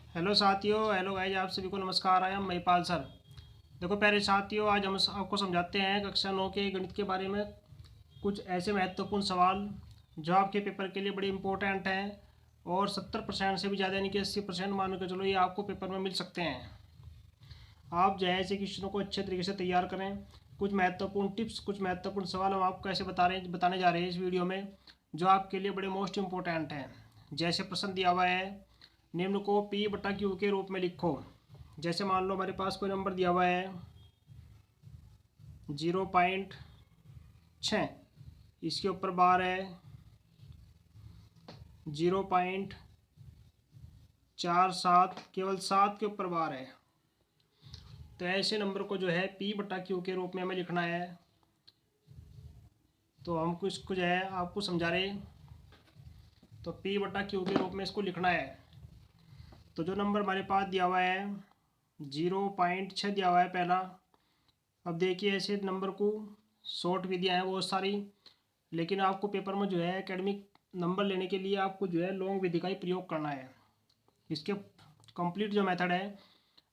Hello साथियों, hello guys, आप सभी को नमस्कार। I am Mahipal sir. देखो प्यारे साथियों, आज हम आपको समझाते हैं कक्षा 9 के गणित के बारे में कुछ ऐसे महत्वपूर्ण सवाल जो आपके पेपर के लिए बड़े इंपॉर्टेंट हैं और 70% से भी ज़्यादा यानी कि 80% मान के चलो ये आपको पेपर में मिल सकते हैं। आप जो है ऐसे क्वेश्चनों को अच्छे तरीके से तैयार करें। कुछ महत्वपूर्ण टिप्स, कुछ महत्वपूर्ण सवाल हम आपको कैसे बताने जा रहे हैं इस वीडियो में, जो आपके लिए बड़े मोस्ट इम्पोर्टेंट हैं। जैसे प्रश्न दिया हुआ है, निम्न को पी बटा क्यू के रूप में लिखो। जैसे मान लो हमारे पास कोई नंबर दिया हुआ है 0.6, इसके ऊपर बार है 0.47, केवल 7 के ऊपर बार है। तो ऐसे नंबर को जो है पी बटा क्यू के रूप में हमें लिखना है। तो हमको इसको जो है आपको समझा रहे, तो पी बटा क्यू के रूप में इसको लिखना है। तो जो नंबर हमारे पास दिया हुआ है 0.6 दिया हुआ है पहला। अब देखिए ऐसे नंबर को शॉर्ट विधियाँ हैं बहुत सारी, लेकिन आपको पेपर में जो है एकेडमिक नंबर लेने के लिए आपको जो है लॉन्ग विधि का ही प्रयोग करना है। इसके कंप्लीट जो मेथड है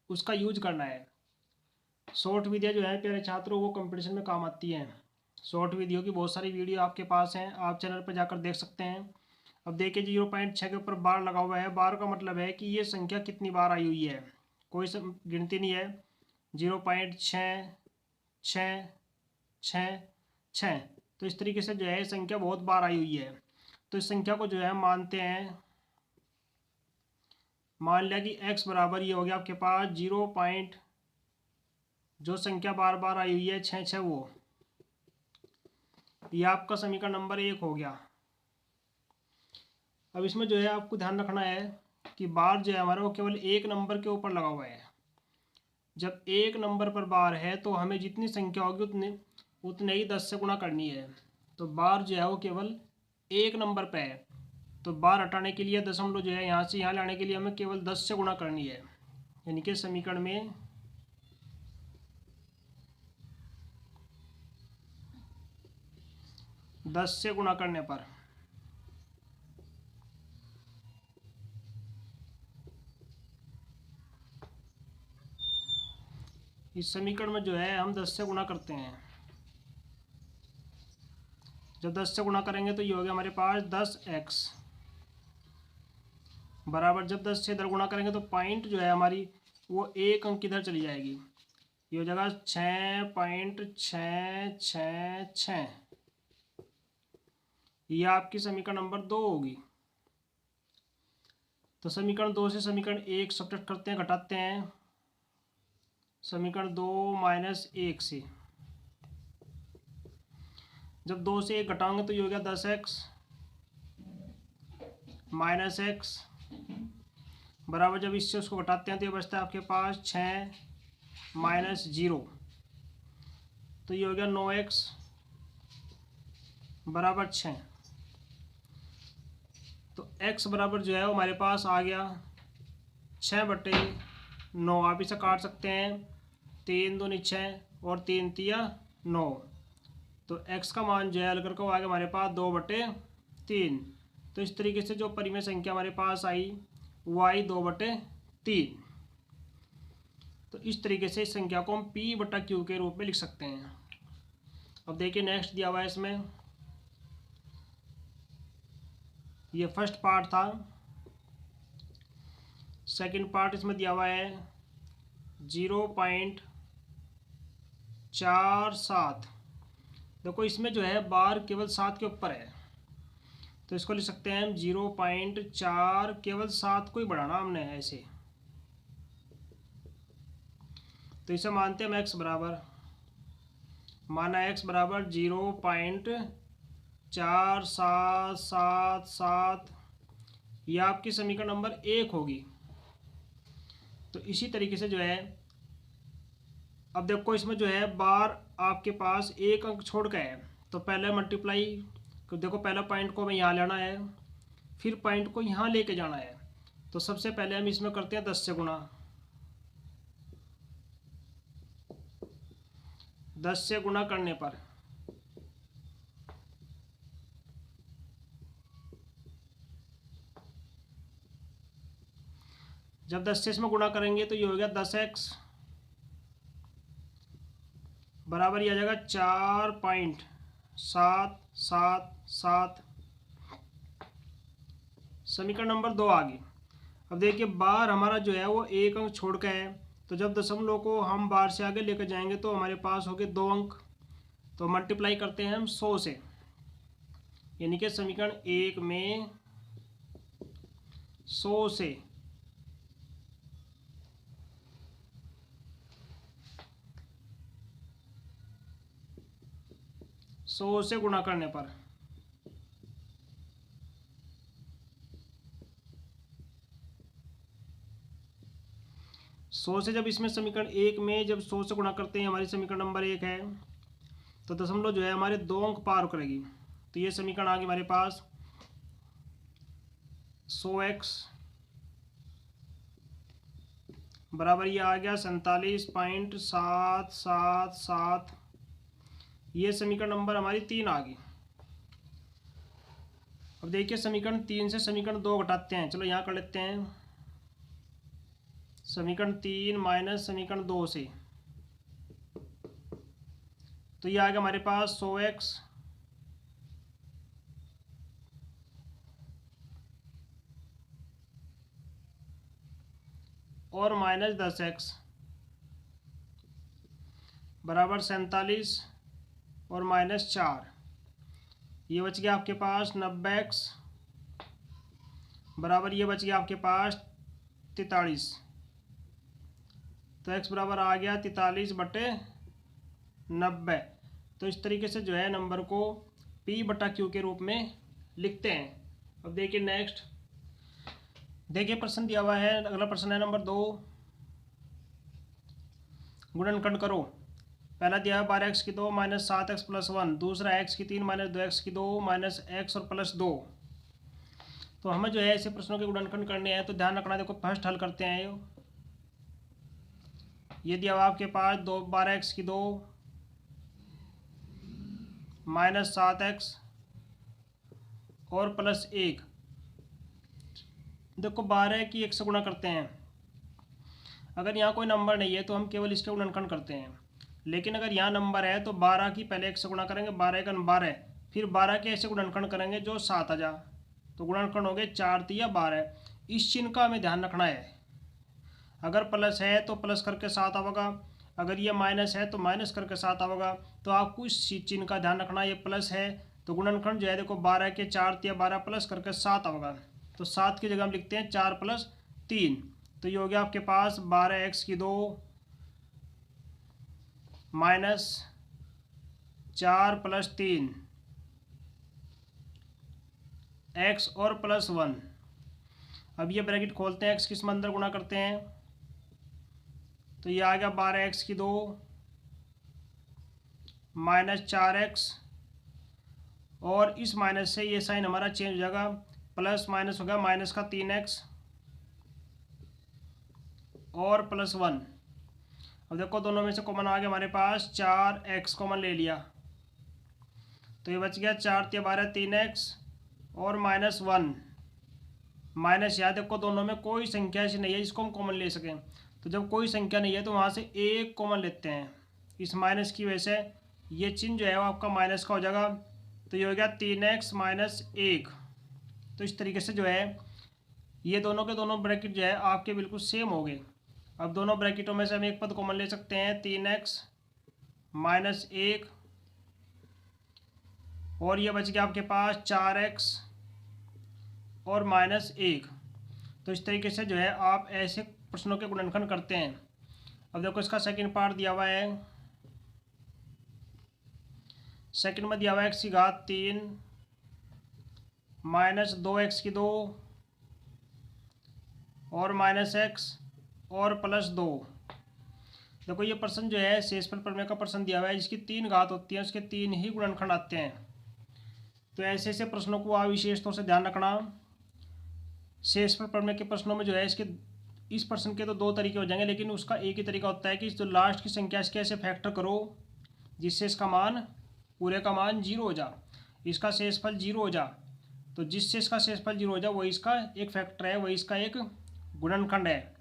उसका यूज करना है। शॉर्ट विधियाँ जो है प्यारे छात्रों वो कंपटीशन में काम आती हैं। शॉर्ट वीडियो की बहुत सारी वीडियो आपके पास हैं, आप चैनल पर जाकर देख सकते हैं। अब देखिए 0.6 के ऊपर बार लगा हुआ है। बार का मतलब है कि ये संख्या कितनी बार आई हुई है, कोई गिनती नहीं है। 0.6 6 6 6, तो इस तरीके से जो है संख्या बहुत बार आई हुई है। तो इस संख्या को जो है मानते हैं, मान लिया कि x बराबर ये हो गया आपके पास 0 पॉइंट, जो संख्या बार बार आई हुई है 6 वो, ये आपका समीकरण नंबर 1 हो गया। अब इसमें जो है आपको ध्यान रखना है कि बार जो है हमारा वो केवल एक नंबर के ऊपर लगा हुआ है। जब एक नंबर पर बार है तो हमें जितनी संख्या होगी उतने ही 10 से गुणा करनी है। तो बार जो है वो केवल एक नंबर पे है, तो बार हटाने के लिए दशमलव जो है यहाँ से यहाँ लाने के लिए हमें केवल 10 से गुणा करनी है। यानी कि समीकरण में 10 से गुणा करने पर इस समीकरण में जो है हम 10 से गुणा करते हैं। जब 10 से गुणा करेंगे तो ये हो गया हमारे पास 10x बराबर, जब 10 से इधर गुणा करेंगे तो पॉइंट जो है हमारी वो एक अंक इधर चली जाएगी। ये हो जाएगा 6.666। ये आपकी समीकरण नंबर 2 होगी। तो समीकरण 2 से समीकरण 1 सब्ट्रैक्ट करते हैं, घटाते हैं। समीकरण 2 -1 से, जब 2 से 1 घटाओगे तो ये हो गया 10x -x बराबर, जब इससे उसको घटाते हैं तो ये बचता है आपके पास 6 -0, तो ये हो गया 9x बराबर 6। तो x बराबर जो है वो हमारे पास आ गया 6/9। आप इसे काट सकते हैं, 3 दूनी 6 और 3 तिया 9। तो x का मान जो है हल करके आ गया हमारे पास 2/3। तो इस तरीके से जो परिमेय संख्या हमारे पास आई वो आई 2/3। तो इस तरीके से इस संख्या को हम p बटा क्यू के रूप में लिख सकते हैं। अब देखिए नेक्स्ट दिया हुआ है इसमें, ये फर्स्ट पार्ट था। सेकंड पार्ट इसमें दिया हुआ है 0.47। देखो इसमें जो है बार केवल 7 के ऊपर है, तो इसको लिख सकते हैं हम 0.4, केवल 7 को ही बढ़ाना हमने ऐसे। तो इसे मानते हैं हम x बराबर, माना x बराबर 0.4777। यह आपकी समीकरण नंबर 1 होगी। तो इसी तरीके से जो है, अब देखो इसमें जो है बार आपके पास एक अंक छोड़ के है, तो पहले मल्टीप्लाई, देखो पहला पॉइंट को हमें यहाँ लेना है, फिर पॉइंट को यहाँ लेके जाना है। तो सबसे पहले हम इसमें करते हैं 10 से गुणा। 10 से गुणा करने पर जब 10 से इसमें गुणा करेंगे तो ये हो गया 10x बराबर ये आ जाएगा 4.777। समीकरण नंबर 2 आ गई। अब देखिए बार हमारा जो है वो एक अंक छोड़ के है, तो जब दशमलव को हम बार से आगे लेकर जाएंगे तो हमारे पास हो गए 2 अंक। तो मल्टीप्लाई करते हैं हम 100 से, यानी कि समीकरण 1 में 100 से 100 से गुणा करने पर सौ से जब इसमें समीकरण 1 में जब 100 से गुणा करते हैं हमारी समीकरण नंबर 1 है, तो दशमलव जो है हमारे 2 अंक पार करेगी। तो ये समीकरण आ गई हमारे पास 100x बराबर ये आ गया 47.777। ये समीकरण नंबर हमारी 3 आ गई। अब देखिए समीकरण 3 से समीकरण 2 घटाते हैं। चलो यहाँ कर लेते हैं समीकरण 3 माइनस समीकरण 2 से, तो ये आ गया हमारे पास 100x और माइनस 10x बराबर 47 और माइनस 4। ये बच गया आपके पास 90x बराबर ये बच गया आपके पास 43। तो x बराबर आ गया 43/90। तो इस तरीके से जो है नंबर को P/Q के रूप में लिखते हैं। अब देखिए नेक्स्ट, देखिए प्रश्न दिया हुआ है। अगला प्रश्न है नंबर 2, गुणनखंड करो। पहला दिया है 12x की 2 माइनस 7x प्लस 1, दूसरा x की 3 माइनस 2x की 2 माइनस x और प्लस 2। तो हमें जो है ऐसे प्रश्नों के गुणनखंड करने हैं, तो ध्यान रखना। देखो फर्स्ट हल करते हैं। ये दिया हुआ आपके पास 12x की 2 माइनस 7x और प्लस 1। देखो 12 की 1 से गुणा करते हैं। अगर यहाँ कोई नंबर नहीं है तो हम केवल इसके गुणनखंड करते हैं, लेकिन अगर यहाँ नंबर है तो 12 की पहले 1 से गुणा करेंगे, 12 का 12, फिर 12 के ऐसे गुणनखंड करेंगे जो 7 आ जा। तो गुणनखंड हो गए 4 तिया 12। इस चिन्ह का हमें ध्यान रखना है। अगर प्लस है तो प्लस करके 7 आवेगा, अगर ये माइनस है तो माइनस करके 7 आवेगा। तो आपको इस चिन्ह का ध्यान रखना। ये प्लस है तो गुणनखंड जो है देखो 12 के 4 तिया 12 प्लस करके 7 आवेगा। तो 7 की जगह हम लिखते हैं 4 + 3। तो ये हो गया आपके पास 12x की 2 माइनस 4 + 3 x और प्लस 1। अब ये ब्रैकेट खोलते हैं, x किस में अंदर गुणा करते हैं, तो ये आ गया 12x की 2 माइनस 4x, और इस माइनस से ये साइन हमारा चेंज हो जाएगा, प्लस माइनस होगा माइनस का 3x और प्लस 1। अब देखो दोनों में से कॉमन आ गया हमारे पास, 4x कॉमन ले लिया, तो ये बच गया 4 × 12 3x और माइनस 1। माइनस याद देखो दोनों में कोई संख्या ऐसी नहीं है जिसको हम कॉमन ले सकें। तो जब कोई संख्या नहीं है तो वहाँ से एक कॉमन लेते हैं। इस माइनस की वजह से ये चिन्ह जो है वो आपका माइनस का हो जाएगा। तो ये हो गया 3x - 1। तो इस तरीके से जो है ये दोनों के दोनों ब्रैकेट जो है आपके बिल्कुल सेम हो गए। अब दोनों ब्रैकेटों में से हम एक पद कॉमन ले सकते हैं, 3x - 1, और ये बच गया आपके पास 4x और माइनस 1। तो इस तरीके से जो है आप ऐसे प्रश्नों के गुणनखंड करते हैं। अब देखो इसका सेकंड पार्ट दिया हुआ है। सेकंड में दिया हुआ है x की घात 3 माइनस 2x की 2 और माइनस x और प्लस 2। देखो ये प्रश्न जो है शेषफल प्रमेय का प्रश्न दिया हुआ है, जिसकी 3 घात होती है, उसके 3 ही गुणनखंड आते हैं। तो ऐसे ऐसे प्रश्नों को आप विशेष तौर से ध्यान रखना। शेषफल प्रमेय के प्रश्नों में जो है इसके इस प्रश्न के तो 2 तरीके हो जाएंगे, लेकिन उसका एक ही तरीका होता है कि जो लास्ट की संख्या इसके ऐसे फैक्टर करो जिससे इसका मान पूरे का मान 0 हो जा, इसका शेषफल 0 हो जा। तो जिससे इसका शेषफल 0 हो जा वही इसका एक फैक्टर है, वही इसका एक गुणनखंड है।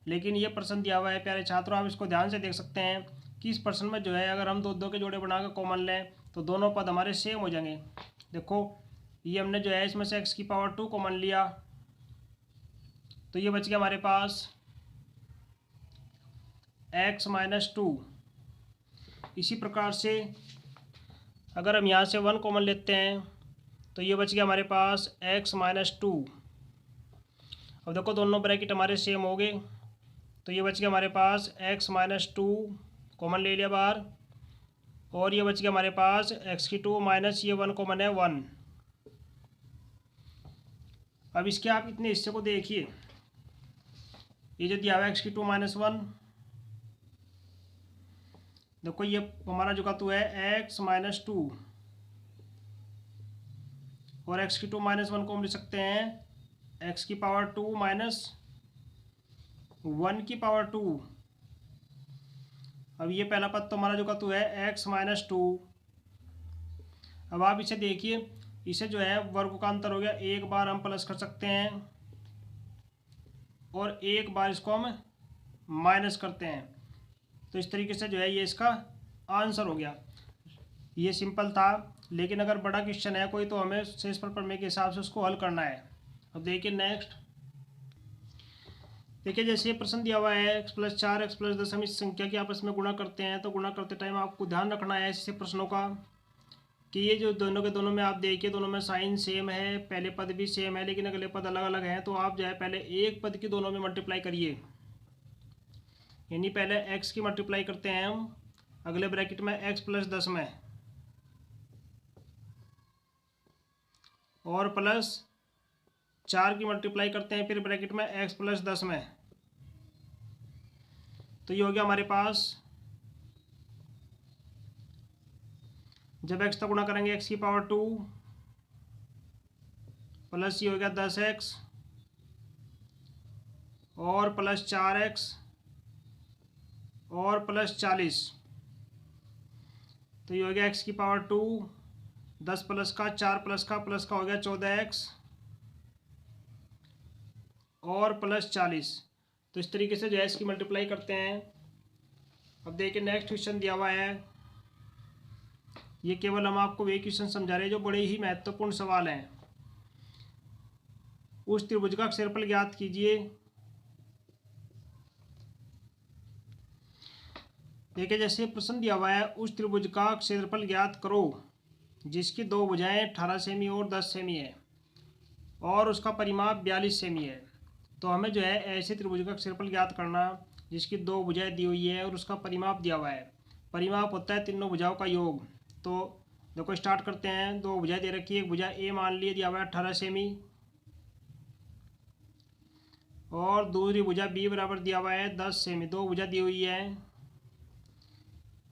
लेकिन ये प्रश्न दिया हुआ है प्यारे छात्रों, आप इसको ध्यान से देख सकते हैं कि इस प्रश्न में जो है अगर हम दो दो के जोड़े बनाकर कॉमन लें तो दोनों पद हमारे सेम हो जाएंगे। देखो ये हमने जो है इसमें से x की पावर 2 कॉमन लिया तो ये बच गया हमारे पास x माइनस 2। इसी प्रकार से अगर हम यहाँ से 1 कॉमन लेते हैं तो ये बच गया हमारे पास x माइनस 2। अब देखो दोनों ब्रैकेट हमारे सेम हो गए तो ये बच गया हमारे पास x माइनस 2 कॉमन ले लिया बाहर, और ये बच गया हमारे पास x की 2 माइनस ये 1 कॉमन है 1। अब इसके आप इतने हिस्से को देखिए, ये जो दिया हुआ है x की 2 माइनस 1, देखो ये हमारा जो धातु है x माइनस 2 और x की 2 माइनस 1 को हम लिख सकते हैं x की पावर 2 माइनस 1 की पावर 2। अब ये पहला पद तो हमारा जो धातु है x माइनस 2। अब आप इसे देखिए, इसे जो है वर्ग का अंतर हो गया, एक बार हम प्लस कर सकते हैं और एक बार इसको हम माइनस करते हैं, तो इस तरीके से जो है ये इसका आंसर हो गया। ये सिंपल था, लेकिन अगर बड़ा क्वेश्चन है कोई तो हमें शेषफल प्रमेय के हिसाब से उसको हल करना है। अब देखिए नेक्स्ट, देखिए जैसे ये प्रश्न दिया हुआ है x प्लस 4 x प्लस 10 हम इस संख्या के आपस में गुणा करते हैं, तो गुणा करते टाइम आपको ध्यान रखना है ऐसे प्रश्नों का कि ये जो दोनों के दोनों में आप देखिए दोनों में साइन सेम है, पहले पद भी सेम है लेकिन अगले पद अलग अलग हैं, तो आप जो है पहले एक पद की दोनों में मल्टीप्लाई करिए, यानी पहले x की मल्टीप्लाई करते हैं हम अगले ब्रैकेट में x प्लस 10 में, और प्लस 4 की मल्टीप्लाई करते हैं फिर ब्रैकेट में x प्लस 10 में, तो ये हो गया हमारे पास, जब x तक गुणा करेंगे x की पावर 2 प्लस ये हो गया 10x और प्लस 4x और प्लस 40, तो ये हो गया x की पावर 2, 10 प्लस का 4 प्लस का हो गया 14x और प्लस 40। तो इस तरीके से जो है इसकी मल्टीप्लाई करते हैं। अब देखिए नेक्स्ट क्वेश्चन दिया हुआ है, ये केवल हम आपको वे क्वेश्चन समझा रहे हैं जो बड़े ही महत्वपूर्ण सवाल हैं। उस त्रिभुज का क्षेत्रफल ज्ञात कीजिए। देखिए जैसे प्रश्न दिया हुआ है, उस त्रिभुज का क्षेत्रफल ज्ञात करो जिसकी दो भुजाएं 18 सेमी और 10 सेमी है और उसका परिमाप 42 सेमी है। तो हमें जो है ऐसे त्रिभुज का क्षेत्रफल ज्ञात करना जिसकी दो भुजाएं दी हुई है और उसका परिमाप दिया हुआ है। परिमाप होता है तीनों भुजाओं का योग। तो देखो स्टार्ट करते हैं, दो भुजाएं दे रखी है, एक भुजा ए मान लिए दिया हुआ है 18 सेमी और दूसरी भुजा बी बराबर दिया हुआ है 10 सेमी, दो भुजा दी हुई है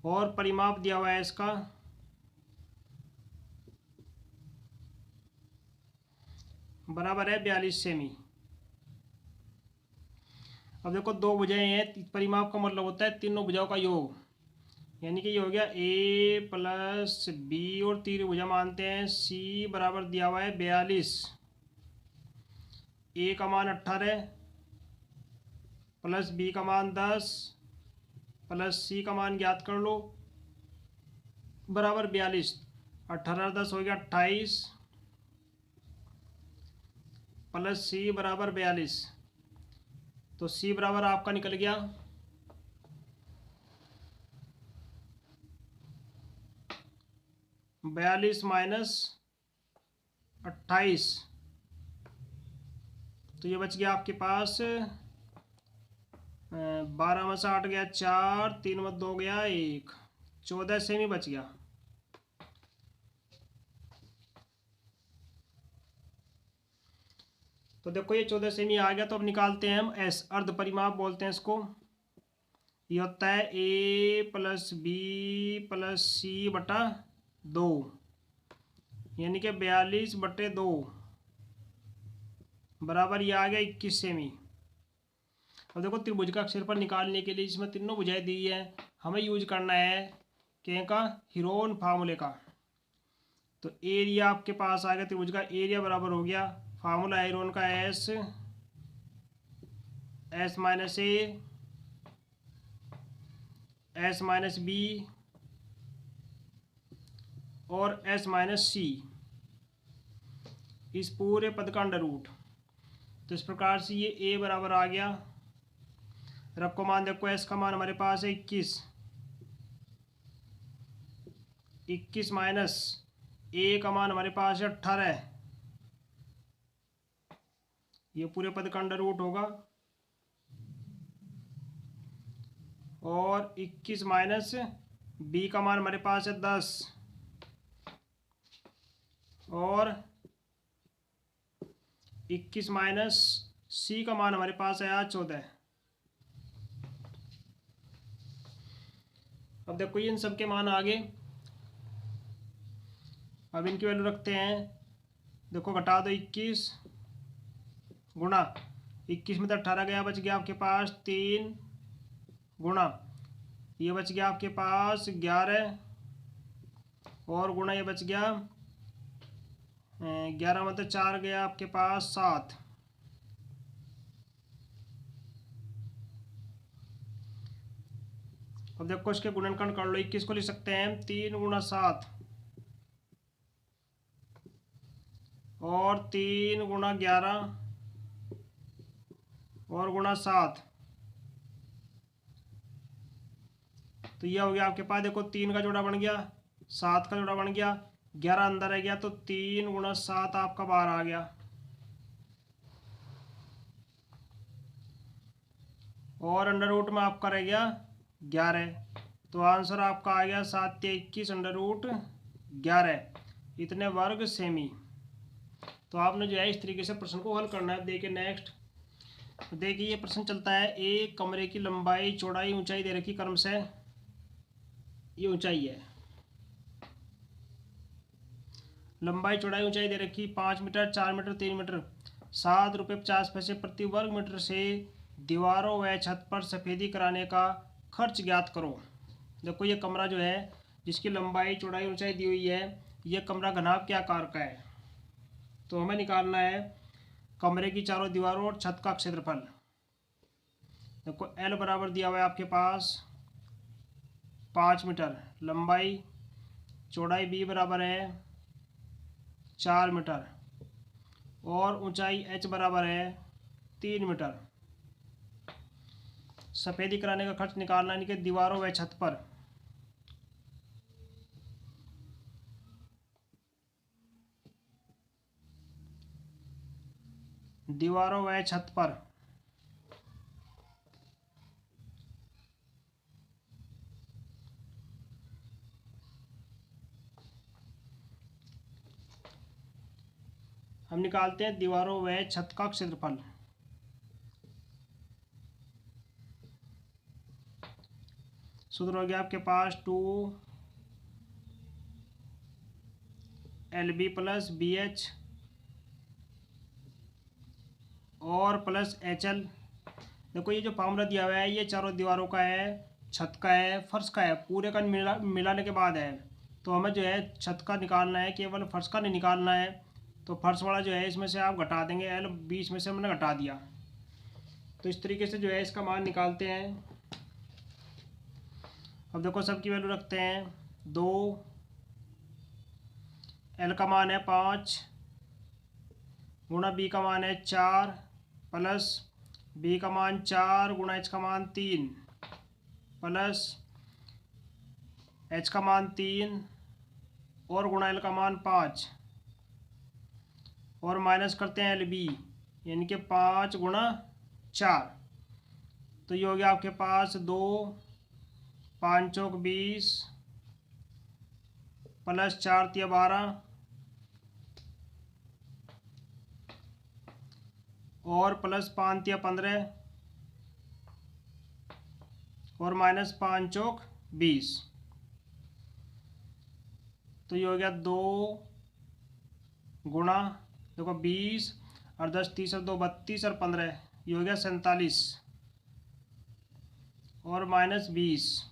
और परिमाप दिया हुआ है इसका बराबर है 42 सेमी। अब देखो दो भुजाएं हैं, परिमाप का मतलब होता है तीनों भुजाओं का योग, यानी कि ये हो गया a प्लस बी और तीसरी भुजा मानते हैं c बराबर दिया हुआ है 42, a का मान 18 प्लस b का मान 10 प्लस c का मान ज्ञात कर लो बराबर 42, 18 10 हो गया 28 प्लस c बराबर 42, तो c बराबर आपका निकल गया 42 माइनस 28, तो ये बच गया आपके पास 12 में से 8 गया 4, 3 में 2 गया 1, 14 सेमी बच गया। तो देखो ये 14 सेमी आ गया, तो अब निकालते हैं हम एस, अर्ध परिमाप बोलते हैं इसको। ये होता है a प्लस बी प्लस सी बटा 2, यानी कि 42 बटे 2 बराबर ये आ गया 21 सेमी। अब देखो त्रिभुज का क्षेत्रफल निकालने के लिए इसमें तीनों भुजाएं दी है, हमें यूज करना है के का हीरोन फार्मूले का। तो एरिया आपके पास आ गया, त्रिभुज का एरिया बराबर हो गया फार्मूला हीरोन का एस एस माइनस ए, एस माइनस बी और एस माइनस सी, इस पूरे पद का अंडर रूट। तो इस प्रकार से ये ए बराबर आ गया, रखो मान देखो एस का मान हमारे पास है 21, 21 माइनस ए का मान हमारे पास है 18, ये पूरे पद का अंडर रूट होगा, और 21 माइनस बी का मान हमारे पास है 10, और 21 माइनस सी का मान हमारे पास है आज 14। अब देखो इन सब के मान आगे, अब इनकी वैल्यू रखते हैं। देखो घटा दो 21 गुणा 21 में तो 18 गया, बच गया आपके पास 3 गुणा ये बच गया आपके पास 11, और गुणा ये बच गया 11 मतलब 4 गया आपके पास 7। अब देखो इसके गुणनखंड कर लो, 21 को लिख सकते हैं 3 गुणा 7 और 3 गुणा 11 और गुणा 7, तो यह हो गया आपके पास। देखो 3 का जोड़ा बन गया, 7 का जोड़ा बन गया, 11 अंदर रह गया, तो 3 गुणा 7 आपका बाहर आ गया, और अंडर रूट में आपका रह गया 11। तो आंसर आपका आ गया 7 या 21 अंडर रूट 11, इतने वर्ग सेमी। तो आपने जो है इस तरीके से प्रश्न को हल करना है। देखिए नेक्स्ट, देखिए ये प्रश्न चलता है, एक कमरे की लंबाई चौड़ाई ऊंचाई दे रखी क्रम से, ये ऊंचाई है, लंबाई चौड़ाई ऊंचाई दे रखी 5 मीटर, 4 मीटर, 3 मीटर, 7 रुपये 50 पैसे प्रति वर्ग मीटर से दीवारों व छत पर सफ़ेदी कराने का खर्च ज्ञात करो। देखो ये कमरा जो है जिसकी लंबाई चौड़ाई ऊंचाई दी हुई है, ये कमरा घनाभ के आकार का है, तो हमें निकालना है कमरे की चारों दीवारों और छत का क्षेत्रफल। देखो एल बराबर दिया हुआ है आपके पास 5 मीटर, लंबाई चौड़ाई बी बराबर है 4 मीटर, और ऊंचाई एच बराबर है 3 मीटर। सफ़ेदी कराने का खर्च निकालना है इनके दीवारों व छत पर। दीवारों व छत पर हम निकालते हैं दीवारों व छत का क्षेत्रफल। सूत्र हो गया आपके पास 2LB प्लस BH और प्लस HL। देखो ये जो फार्मूला दिया हुआ है ये चारों दीवारों का है, छत का है, फर्श का है, पूरे का मिलाने के बाद है। तो हमें जो है छत का निकालना है, केवल फर्श का नहीं निकालना है। तो फर्श वाला जो है इसमें से आप घटा देंगे, L 20 में से हमने घटा दिया। तो इस तरीके से जो है इसका मान निकालते हैं। अब देखो सबकी वैल्यू रखते हैं 2, L का मान है 5 गुणा B का मान है 4 प्लस B का मान 4 गुणा H का मान 3 प्लस H का मान 3 और गुणा L का मान 5, और माइनस करते हैं LB यानी कि 5 गुणा 4। तो ये हो गया आपके पास 2 5 चौक 20 प्लस 4 तिया 12 और प्लस 5 तिया 15 और माइनस 5 चौक 20। तो ये हो गया 2 गुणा देखो 20 और 10 30 और 2 32 और 15, ये हो गया 47 और माइनस 20।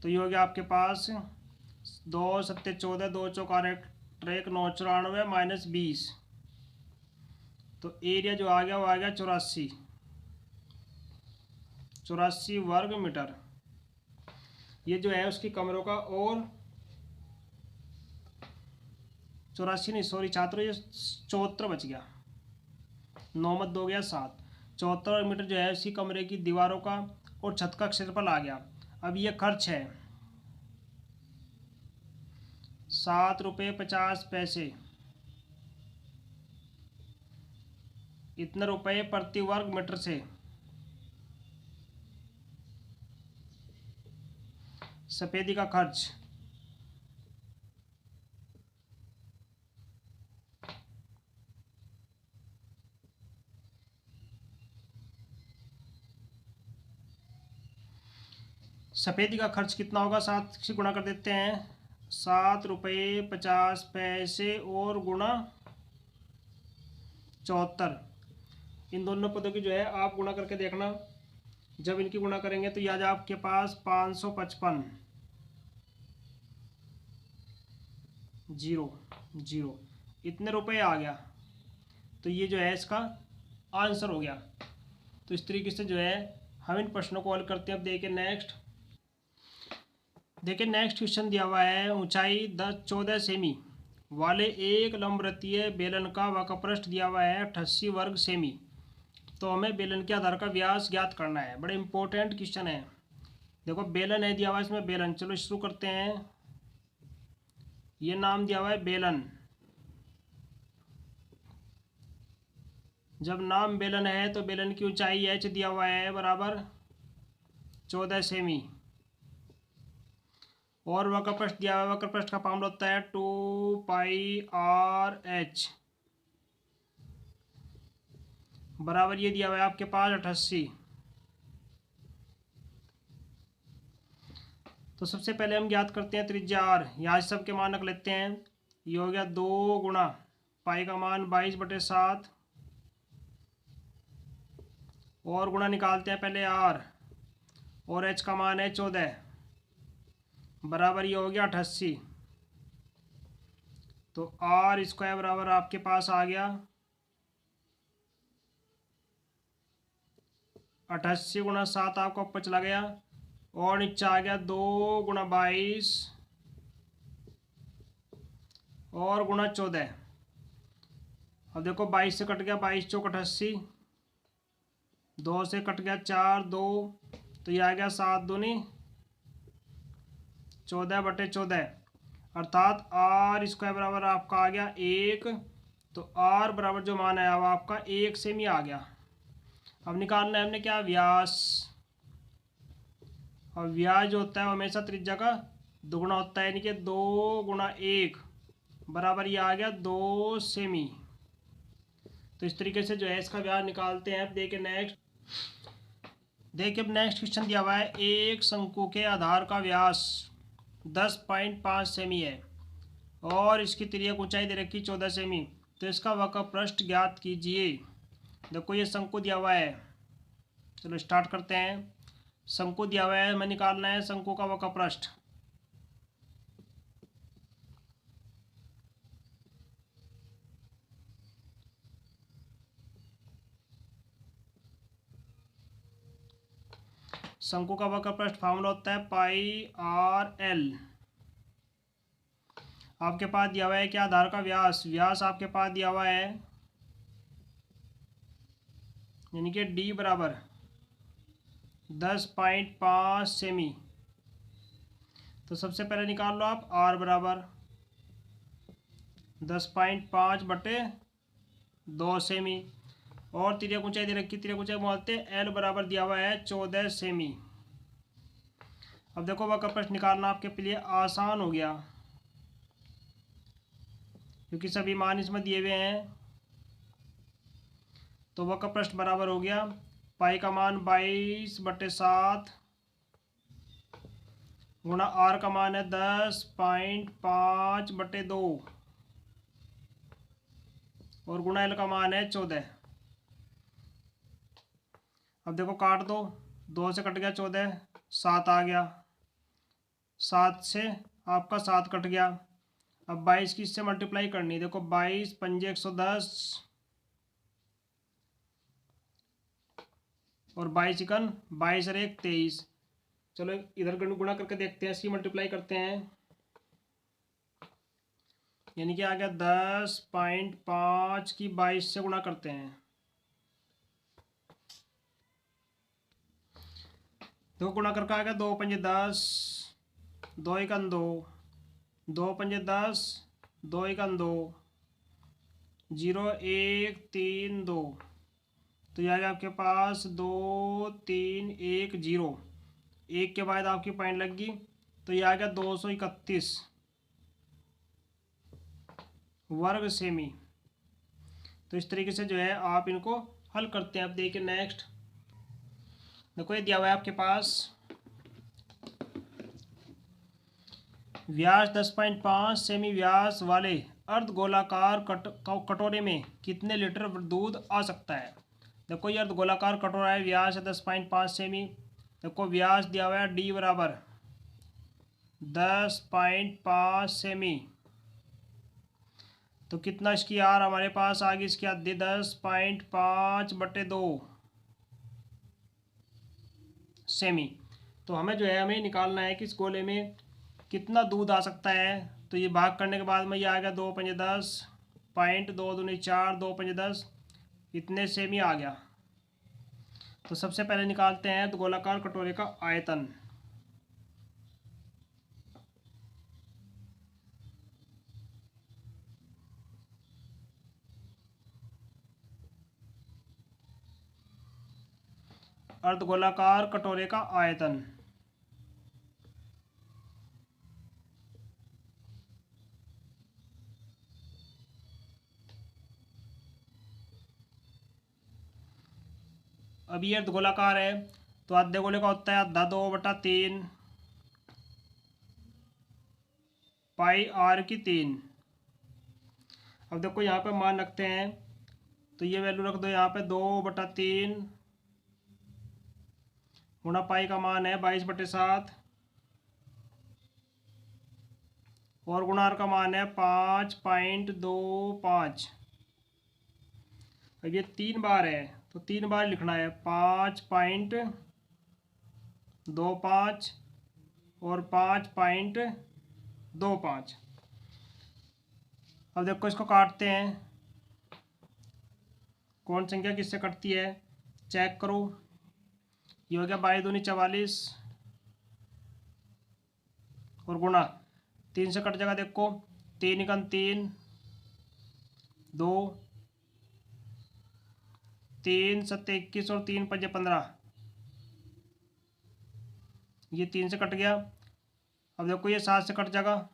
तो ये हो गया आपके पास 2 7 14 2 चौक 8 1 9 94 माइनस 20। तो एरिया जो आ गया वो आ गया 84। 84 वर्ग मीटर। ये जो है उसकी कमरों का, और 84 नहीं, सॉरी छात्रों, ये 74 बच गया, 9 मत 2 गया 7। 74 वर्ग मीटर जो है उसी कमरे की दीवारों का और छत का क्षेत्रफल आ गया। अब ये खर्च है 7 रुपये 50 पैसे, इतने रुपए प्रति वर्ग मीटर से सफेदी का खर्च। सफेदी का खर्च कितना होगा, 7 से गुणा कर देते हैं, 7 रुपये 50 पैसे और गुणा 74। इन दोनों पदों की जो है आप गुणा करके देखना। जब इनकी गुणा करेंगे तो ये आ जाए आपके पास 555, 0 0, इतने रुपए आ गया। तो ये जो है इसका आंसर हो गया। तो इस तरीके से जो है हम इन प्रश्नों को हल करते हैं। अब देखिए नेक्स्ट क्वेश्चन दिया हुआ है, ऊंचाई 14 सेमी वाले एक लंबवृत्तीय बेलन का वक्रपृष्ठ दिया हुआ है 88 वर्ग सेमी। तो हमें बेलन के आधार का व्यास ज्ञात करना है। बड़े इंपॉर्टेंट क्वेश्चन है। देखो बेलन है दिया हुआ है, इसमें बेलन, चलो शुरू करते हैं। ये नाम दिया हुआ है बेलन। जब नाम बेलन है तो बेलन की ऊंचाई h दिया हुआ है बराबर 14 सेमी, और वक्रपृष्ठ दिया हुआ है, वक्रपृष्ठ का फॉर्मूला होता है 2πr/h बराबर ये दिया हुआ है आपके पास 88। तो सबसे पहले हम ज्ञात करते हैं त्रिज्या r, यहाँ सब के मान रख लेते हैं। ये हो गया 2 गुणा पाई का मान 22/7, और गुणा निकालते हैं पहले r, और h का मान है 14 बराबर ये हो गया 88। तो r² बराबर आपके पास आ गया 88 गुणा 7, आपका ऊपर चला गया, और नीचे आ गया 2 गुणा 22 और गुणा 14। अब देखो 22 से कट गया, 22 चौक 88, 2 से कट गया 4 2, तो ये आ गया 7 दूनी 14/14, अर्थात r² बराबर आपका आ गया 1। तो r बराबर जो मान आया वो आपका 1 सेमी आ गया। अब निकालना है हमने क्या, व्यास। और व्यास जो होता है वो हमेशा त्रिज्या का दुगुना होता है, यानी कि 2 गुणा 1 बराबर ये आ गया 2 सेमी। तो इस तरीके से जो है इसका व्यास निकालते हैं। अब देखिए अब नेक्स्ट क्वेश्चन दिया हुआ है, एक शंकु के आधार का व्यास 10.5 सेमी है और इसकी तिर्यक ऊंचाई दे रखी 14 सेमी। तो इसका वक्रपृष्ठ ज्ञात कीजिए। देखो ये शंकु दिया हुआ है, चलो स्टार्ट करते हैं। शंकु दिया हुआ है, हमें निकालना है शंकु का वक्रपृष्ठ। शंकु का वक्रपृष्ठ फॉर्मूला होता है πr/l। आपके पास दिया हुआ है क्या, आधार का व्यास आपके पास दिया हुआ है, यानी कि d बराबर 10.5 सेमी। तो सबसे पहले निकाल लो आप r बराबर 10.5/2 सेमी, और तिर्यक ऊंचाई दे रखी, तिर्यक ऊंचाई बोलते हैं l बराबर दिया हुआ है 14 सेमी। अब देखो वक्रपृष्ठ निकालना आपके लिए आसान हो गया, क्योंकि सभी मान इसमें दिए हुए हैं। तो वक्रपृष्ठ बराबर हो गया पाई का मान 22/7 गुणा r का मान है 10.5/2 और गुणा l का मान है 14। अब देखो काट दो, 2 से कट गया 14, 7 आ गया, 7 से आपका 7 कट गया। अब 22 की इससे मल्टीप्लाई करनी, देखो 22 पंजे 110, और 22 एकन 22 और 1 23। चलो इधर गुणा करके देखते हैं, सी मल्टीप्लाई करते हैं, यानी कि आ गया 10.5 की 22 से गुणा करते हैं। देखो गुणा करके आ गया 2 पंजे 10, 2 एकन 2, 2 पंजे 10, 2 एकन 2, 0 1 3 2, तो यह आ गया आपके पास 2 3 1 0, 1 के बाद आपकी पॉइंट लग गई, तो यह आ गया 231 वर्ग सेमी। तो इस तरीके से जो है आप इनको हल करते हैं। अब देखिए नेक्स्ट, देखो ये दिया हुआ है आपके पास व्यास 10.5 सेमी व्यास वाले अर्धगोलाकार कटोरे में कितने लीटर दूध आ सकता है। देखो ये अर्धगोलाकार कटोरा है, व्यास है 10.5 सेमी। देखो व्यास दिया हुआ है डी बराबर 10.5 सेमी, तो कितना इसकी आर हमारे पास आ गई, इसकी आधी 10.5/2 सेमी। तो हमें जो है हमें निकालना है कि इस गोले में कितना दूध आ सकता है। तो ये भाग करने के बाद में ये आ गया 2 पंजे 10, 2 दूनी 4, 2 पंजे 10, इतने सेमी आ गया। तो सबसे पहले निकालते हैं तो गोलाकार कटोरे का आयतन। अर्धगोलाकार कटोरे का आयतन, अब ये अर्धगोलाकार है तो आधे गोले का होता है आधा 2/3 पाई आर की 3। अब देखो यहाँ पे मान रखते हैं, तो ये वैल्यू रख दो यहाँ पे 2/3 गुणा पाई का मान है 22/7 और गुणा आर का मान है 5.25। अब ये 3 बार है तो 3 बार लिखना है 5.25 और 5.25। अब देखो इसको काटते हैं, कौन संख्या किससे कटती है चेक करो। ये हो गया 22 दूनी 44 और गुणा 3 से कट जाएगा, देखो 3 एकन 3, 2 3 7 21 और 3 5 15, ये 3 से कट गया। अब देखो ये 7 से कट जाएगा,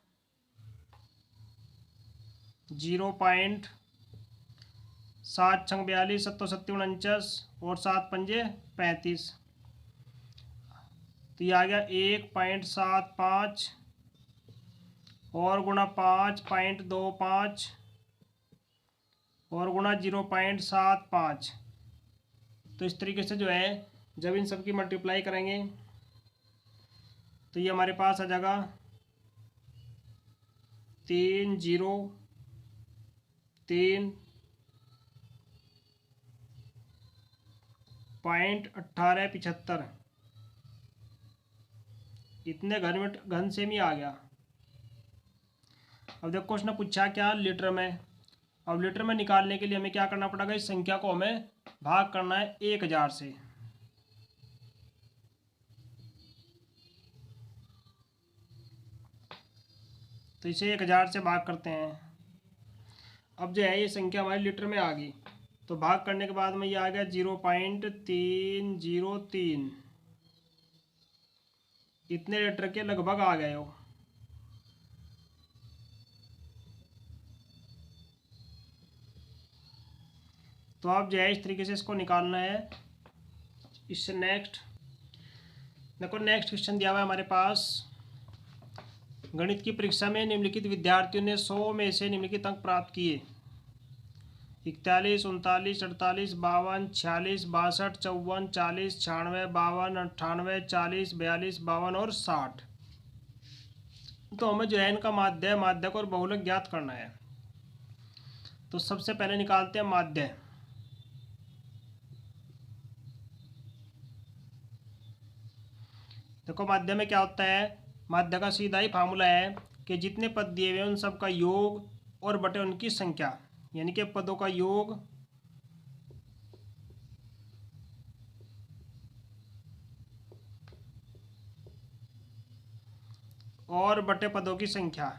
0.7 छंग 42 7 7 49 और 7 पंजे 35, तो ये आ गया 1.75 और गुणा 5.25 और गुणा 0.75। तो इस तरीके से जो है जब इन सब की मल्टीप्लाई करेंगे तो ये हमारे पास आ जाएगा 303.1875, इतने घन सेमी आ गया। अब देखो उसने पूछा क्या लीटर में। अब लीटर में निकालने के लिए हमें क्या करना पड़ेगा, इस संख्या को हमें भाग करना है 1000 से। तो इसे 1000 से भाग करते हैं। अब जो है ये संख्या हमारी लीटर में आ गई, तो भाग करने के बाद में ये आ गया 0.303, इतने लीटर के लगभग आ गए हो। तो आप जो है इस तरीके से इसको निकालना है। इससे नेक्स्ट देखो, नेक्स्ट क्वेश्चन दिया हुआ है हमारे पास, गणित की परीक्षा में निम्नलिखित विद्यार्थियों ने 100 में से निम्नलिखित अंक प्राप्त किए। 41 39 48 52 46 62 54 40 96 52 98 40 42 52 और 60। तो हमें जो है इनका माध्य माध्यक और बहुलक ज्ञात करना है। तो सबसे पहले निकालते हैं माध्य। देखो माध्य में क्या होता है, माध्य का सीधा ही फार्मूला है कि जितने पद दिए हुए हैं उन सब का योग और बटे उनकी संख्या, यानी कि पदों का योग और बटे पदों की संख्या।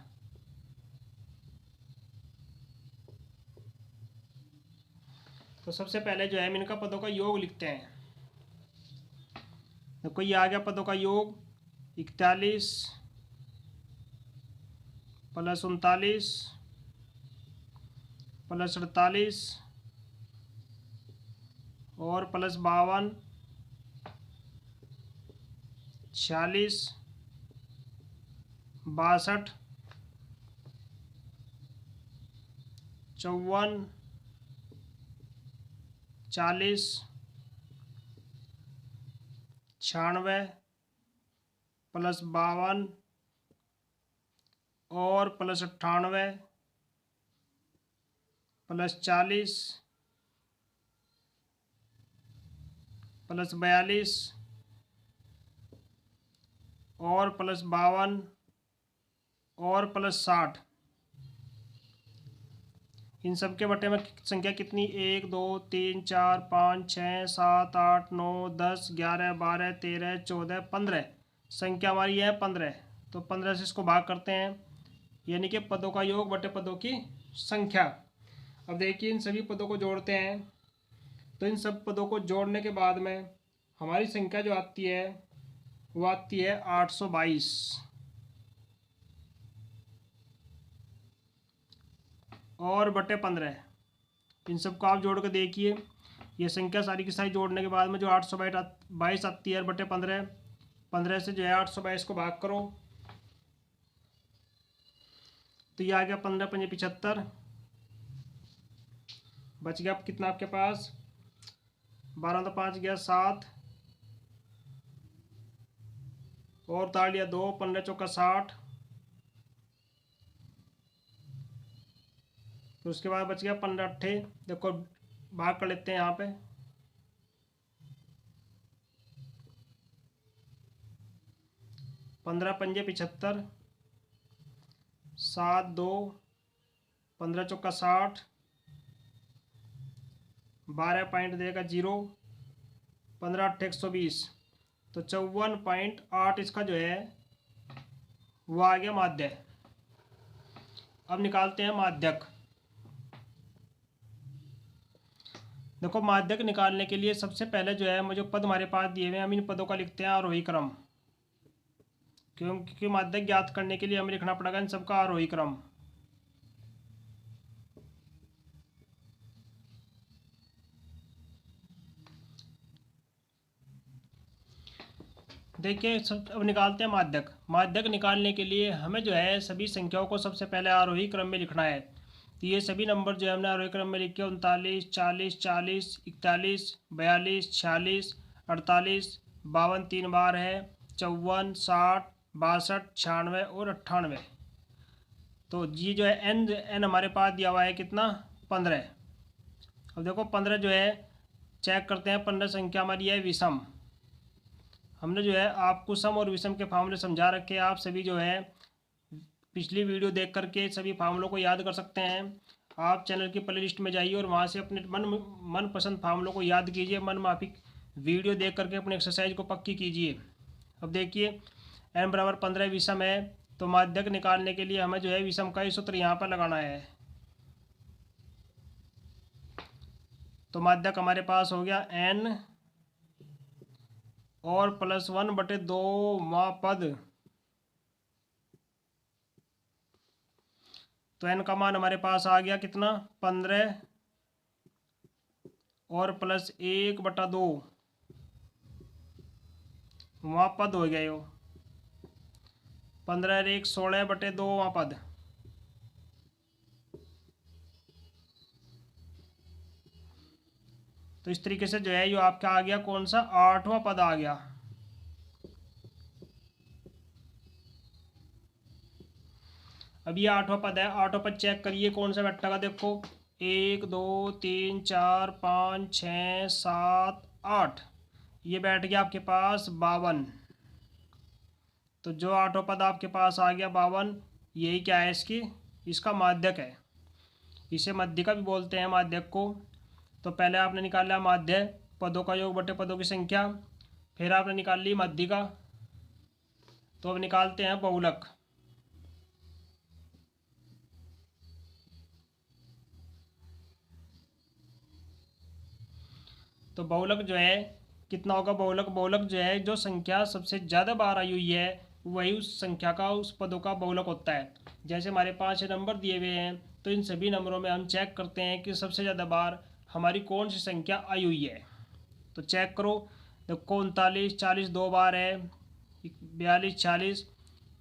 तो सबसे पहले जो है हम इनका पदों का योग लिखते हैं। देखो ये आ गया पदों का योग, 41 प्लस 39 प्लस 48 और प्लस 52 46 62 54 40 96 प्लस 52 और प्लस 98 प्लस 40 प्लस 42 और प्लस 52 और प्लस 60। इन सब के बटे में संख्या कितनी, 1 2 3 4 5 6 7 8 9 10 11 12 13 14 15। संख्या हमारी है 15। तो 15 से इसको भाग करते हैं, यानी कि पदों का योग बटे पदों की संख्या। अब देखिए इन सभी पदों को जोड़ते हैं, तो इन सब पदों को जोड़ने के बाद में हमारी संख्या जो आती है वो आती है 822 और बटे 15। इन सबको आप जोड़ के देखिए, ये संख्या सारी की सारी जोड़ने के बाद में जो 822 आती है बटे 15, 15 से जो है 822 को भाग करो तो ये आ गया 15 पंजे 75। बच गया कितना आपके पास, 12 तो 5 गया 7 और ताड़ लिया 2, 15 चौका 60। तो उसके बाद बच गया 15 अट्ठे, देखो भाग कर लेते हैं यहाँ पे, 15 पंजे 75, 7 2, 15 चौका 60, 12 पॉइंट देगा 0, 15 अट्ठे 120। तो 54.8 इसका जो है वो आ गया माध्य। अब निकालते हैं माध्यक। देखो माध्यक निकालने के लिए सबसे पहले जो है मुझे पद हमारे पास दिए हुए हैं, हम इन पदों का लिखते हैं आरोही क्रम, क्योंकि माध्यक ज्ञात करने के लिए हमें लिखना पड़ेगा इन सबका आरोही क्रम। देखिए अब निकालते हैं माध्यक। माध्यक निकालने के लिए हमें जो है सभी संख्याओं को सबसे पहले आरोही क्रम में लिखना है। तो ये सभी नंबर जो है हमने आरोही क्रम में लिखे, 39 40 40 41 42 46 48 52 3 बार है, 54 60 62 96 और 98। तो ये जो है एन हमारे पास दिया हुआ है कितना, 15। अब देखो 15 जो है चेक करते हैं, 15 संख्या हमारी है विषम। हमने जो है आपको सम और विषम के फार्मूले समझा रखे हैं, आप सभी जो है पिछली वीडियो देख करके सभी फार्मूलों को याद कर सकते हैं। आप चैनल की प्ले लिस्ट में जाइए और वहाँ से अपने मनपसंद फार्मूलों को याद कीजिए, मन माफिक वीडियो देख करके अपने एक्सरसाइज को पक्की कीजिए। अब देखिए n बराबर 15 विषम है, तो माध्यक निकालने के लिए हमें जो है विषम का ही सूत्र यहाँ पर लगाना है। तो माध्यक हमारे पास हो गया n और प्लस 1 बटे 2 पद। तो n का मान हमारे पास आ गया कितना, 15 और प्लस 1 बटा 2 वहाँ पद हो गया। 15 और 1 16 बटे 2 वहाँ पद। तो इस तरीके से जो है ये आपका आ गया कौन सा, 8वां पद आ गया। अब ये 8वां पद है, 8वां पद चेक करिए कौन सा बैठा का, देखो 1 2 3 4 5 6 7 8, ये बैठ गया आपके पास 52। तो जो आठों पद आपके पास आ गया 52, यही क्या है इसका माध्यक है। इसे माध्यिका भी बोलते हैं माध्यक को। तो पहले आपने निकाला माध्य, पदों का योग बटे पदों की संख्या, फिर आपने निकाल ली माध्यिका। तो अब निकालते हैं बहुलक। तो बहुलक जो है कितना होगा, बहुलक बहुलक जो है जो संख्या सबसे ज़्यादा बार आई हुई है वही उस संख्या का उस पदों का बहुलक होता है। जैसे हमारे पास नंबर दिए हुए हैं तो इन सभी नंबरों में हम चेक करते हैं कि सबसे ज़्यादा बार हमारी कौन सी संख्या आई हुई है। तो चेक करो, देखो 39 40 2 बार है, 42 46,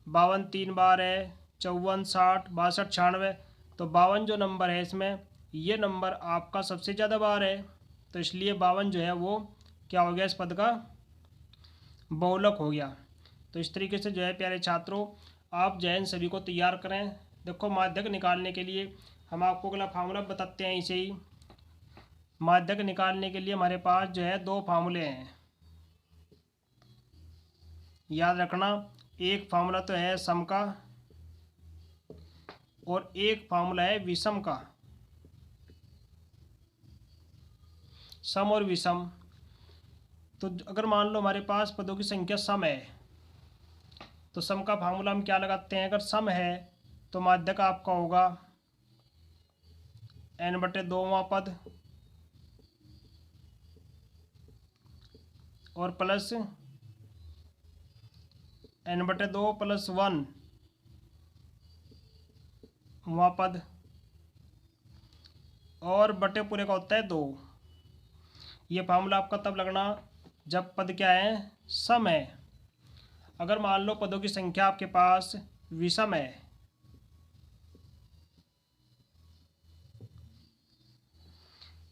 52 3 बार है, 54 60 62 96। तो 52 जो नंबर है इसमें ये नंबर आपका सबसे ज़्यादा बार है। तो इसलिए 52 जो है वो क्या हो गया, इस पद का बहुलक हो गया। तो इस तरीके से जो है प्यारे छात्रों आप जो है इन सभी को तैयार करें। देखो माध्यक निकालने के लिए हम आपको अगला फार्मूला बताते हैं। इसे ही माध्यक निकालने के लिए हमारे पास जो है दो फार्मूले हैं, याद रखना। एक फार्मूला तो है सम का और एक फार्मूला है विषम का। सम और विषम, तो अगर मान लो हमारे पास पदों की संख्या सम है तो सम का फार्मूला हम क्या लगाते हैं, अगर सम है तो माध्यक आपका होगा n/2वां पद और प्लस n/2 + 1 वां पद और बटे पूरे का होता है 2। ये फार्मूला आपका तब लगना जब पद क्या है, सम है। अगर मान लो पदों की संख्या आपके पास विषम है,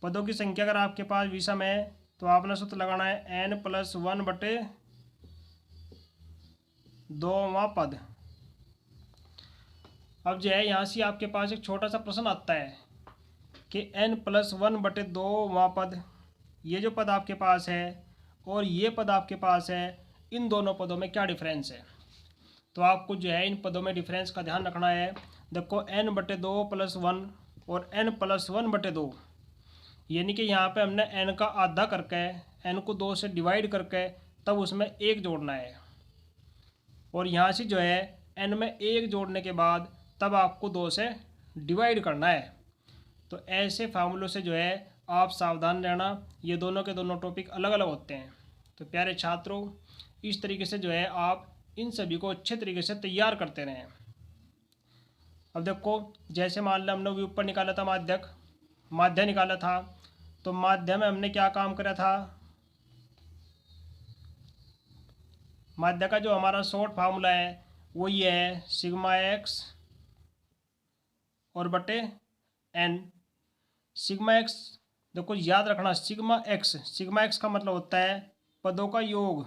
पदों की संख्या अगर आपके पास विषम है तो आपने सूत्र लगाना है n+1/2वां पद। अब जो है यहाँ से आपके पास एक छोटा सा प्रश्न आता है कि n+1/2वां पद, ये जो पद आपके पास है और ये पद आपके पास है, इन दोनों पदों में क्या डिफरेंस है। तो आपको जो है इन पदों में डिफरेंस का ध्यान रखना है। देखो n/2 + 1 और n+1/2, यानी कि यहाँ पे हमने n का आधा करके, n को 2 से डिवाइड करके तब उसमें 1 जोड़ना है, और यहाँ से जो है n में 1 जोड़ने के बाद तब आपको 2 से डिवाइड करना है। तो ऐसे फार्मूलों से जो है आप सावधान रहना, ये दोनों के दोनों टॉपिक अलग अलग होते हैं। तो प्यारे छात्रों इस तरीके से जो है आप इन सभी को अच्छे तरीके से तैयार करते रहें। अब देखो जैसे मान लो हमने ऊपर निकाला था माध्य निकाला था, तो माध्य में हमने क्या काम करा था, माध्य का जो हमारा शॉर्ट फार्मूला है वो ये है σx और बटे n। σx देखो याद रखना, σx का मतलब होता है पदों का योग।